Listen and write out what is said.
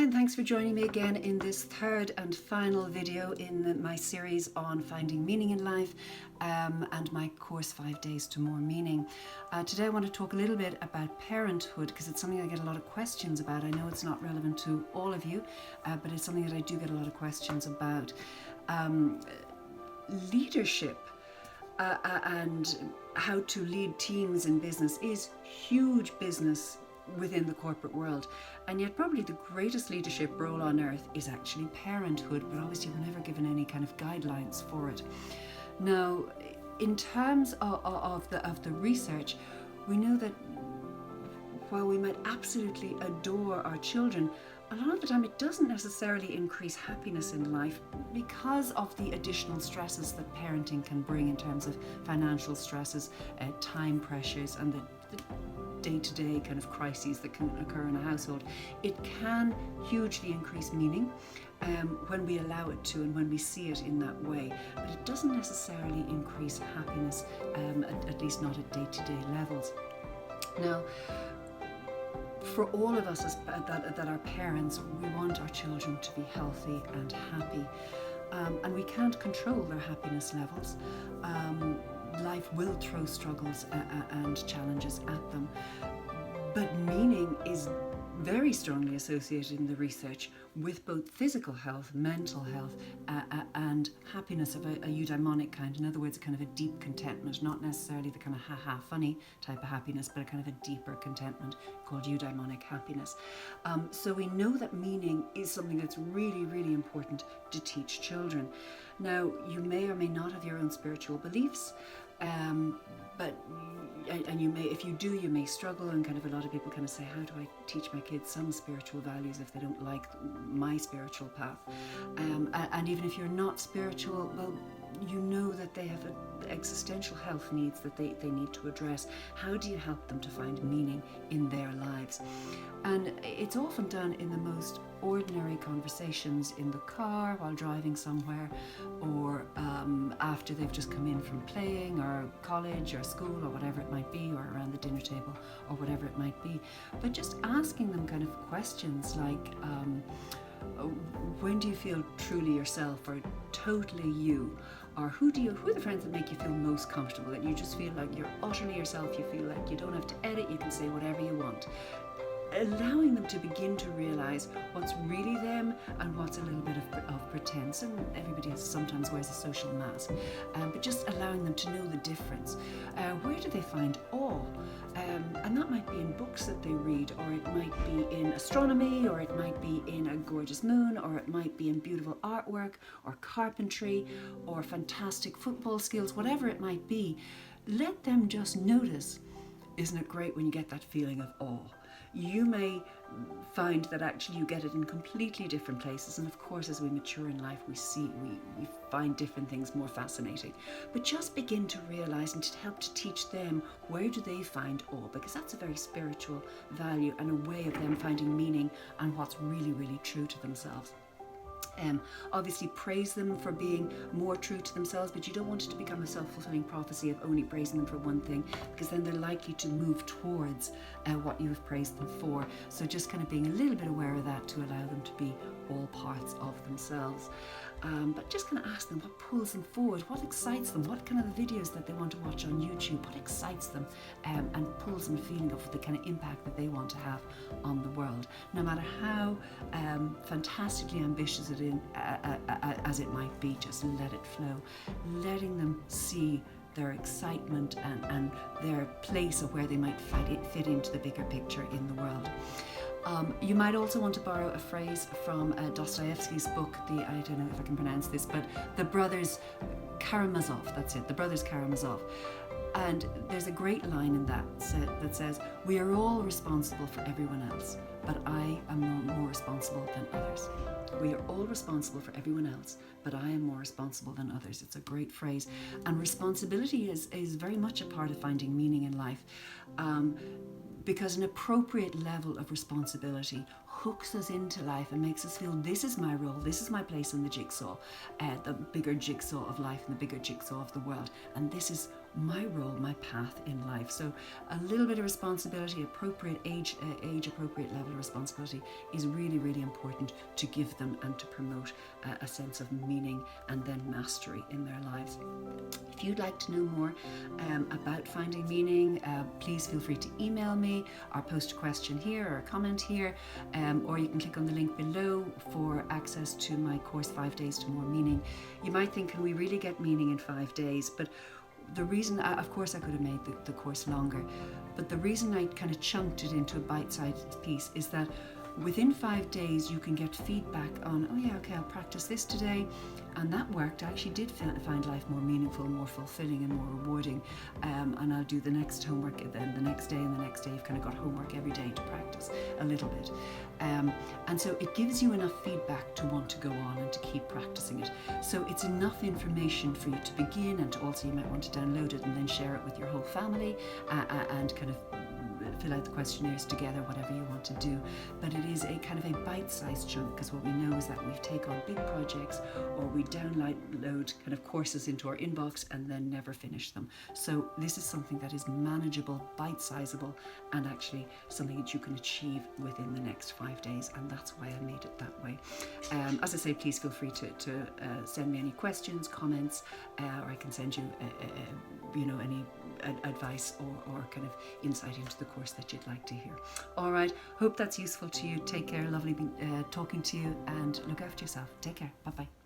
and thanks for joining me again in this third and final video in my series on finding meaning in life and my course 5 Days to More Meaning. Today I want to talk a little bit about parenthood because it's something I get a lot of questions about. I know it's not relevant to all of you, but it's something that I do get a lot of questions about. Leadership and how to lead teams in business is huge business within the corporate world, and yet probably the greatest leadership role on earth is actually parenthood, but obviously we're never given any kind of guidelines for it. Now, in terms of the research, we know that while we might absolutely adore our children, a lot of the time it doesn't necessarily increase happiness in life because of the additional stresses that parenting can bring in terms of financial stresses, time pressures, and the day-to-day kind of crises that can occur in a household. It can hugely increase meaning when we allow it to and when we see it in that way, but it doesn't necessarily increase happiness, at least not at day-to-day levels. Now, for all of us that are parents, we want our children to be healthy and happy, and we can't control their happiness levels. Life will throw struggles and challenges at them, but meaning is very strongly associated in the research with both physical health, mental health, and happiness of a eudaimonic kind. In other words, a kind of a deep contentment, not necessarily the kind of ha-ha funny type of happiness, but a kind of a deeper contentment called eudaimonic happiness. So we know that meaning is something that's really, really important to teach children. Now, you may or may not have your own spiritual beliefs, but you may, if you do, you may struggle, and kind of a lot of people kind of say, how do I teach my kids some spiritual values if they don't like my spiritual path? And even if you're not spiritual, well, you know that they have existential health needs that they need to address. How do you help them to find meaning in their lives? And it's often done in the most ordinary conversations in the car while driving somewhere, or after they've just come in from playing or college or school or whatever it might be, or around the dinner table or whatever it might be. But just asking them kind of questions like, when do you feel truly yourself or totally you? Or who are the friends that make you feel most comfortable, that you just feel like you're utterly yourself, you feel like you don't have to edit, you can say whatever you want. Allowing them to begin to realize what's really them and what's a little bit of pretense, and everybody sometimes wears a social mask, but just allowing them to know the difference. Where do they find awe? And that might be in books that they read, or it might be in astronomy, or it might be in a gorgeous moon, or it might be in beautiful artwork or carpentry or fantastic football skills, whatever it might be. Let them just notice. Isn't it great when you get that feeling of awe? You may find that actually you get it in completely different places, and of course as we mature in life we find different things more fascinating, but just begin to realize and to help to teach them, where do they find awe, because that's a very spiritual value and a way of them finding meaning and what's really, really true to themselves. Obviously praise them for being more true to themselves, but you don't want it to become a self-fulfilling prophecy of only praising them for one thing, because then they're likely to move towards what you have praised them for. So just kind of being a little bit aware of that to allow them to be all parts of themselves. But just kind of ask them what pulls them forward, what excites them, what kind of the videos that they want to watch on YouTube, what excites them and pulls them feeling of the kind of impact that they want to have on the world. No matter how fantastically ambitious as it might be, just let it flow. Letting them see their excitement and their place of where they might fit into the bigger picture in the world. You might also want to borrow a phrase from Dostoevsky's book, I don't know if I can pronounce this, but The Brothers Karamazov, that's it, The Brothers Karamazov. And there's a great line in that says, we are all responsible for everyone else, but I am more responsible than others. We are all responsible for everyone else, but I am more responsible than others. It's a great phrase. And responsibility is very much a part of finding meaning in life. Because an appropriate level of responsibility hooks us into life and makes us feel this is my role, this is my place in the jigsaw, the bigger jigsaw of life and the bigger jigsaw of the world, and this is my role, my path in life. So a little bit of responsibility, appropriate age appropriate level of responsibility is really, really important to give them and to promote a sense of meaning and then mastery in their lives. If you'd like to know more about finding meaning, please feel free to email me or post a question here or a comment here, or you can click on the link below for access to my course 5 Days to More Meaning. You might think, can we really get meaning in 5 days? But the reason, of course I could have made the course longer, but the reason I kind of chunked it into a bite-sized piece is that within 5 days you can get feedback on, oh yeah, okay, I'll practice this today, and that worked. I actually did find life more meaningful, more fulfilling and more rewarding, and I'll do the next homework then the next day, and the next day you've kind of got homework every day to practice a little bit, and so it gives you enough feedback to want to go on and to keep practicing it. So it's enough information for you to begin, and to also, you might want to download it and then share it with your whole family, and kind of fill out the questionnaires together, whatever you want to do. But it is a kind of a bite-sized chunk, because what we know is that we take on big projects, or we download kind of courses into our inbox and then never finish them. So this is something that is manageable, bite-sizable, and actually something that you can achieve within the next 5 days, and that's why I made it that way. As I say, please feel free to send me any questions, comments, or I can send you any advice or kind of insight into the course that you'd like to hear. All right, hope that's useful to you. Take care, lovely talking to you, and look after yourself. Take care. Bye-bye.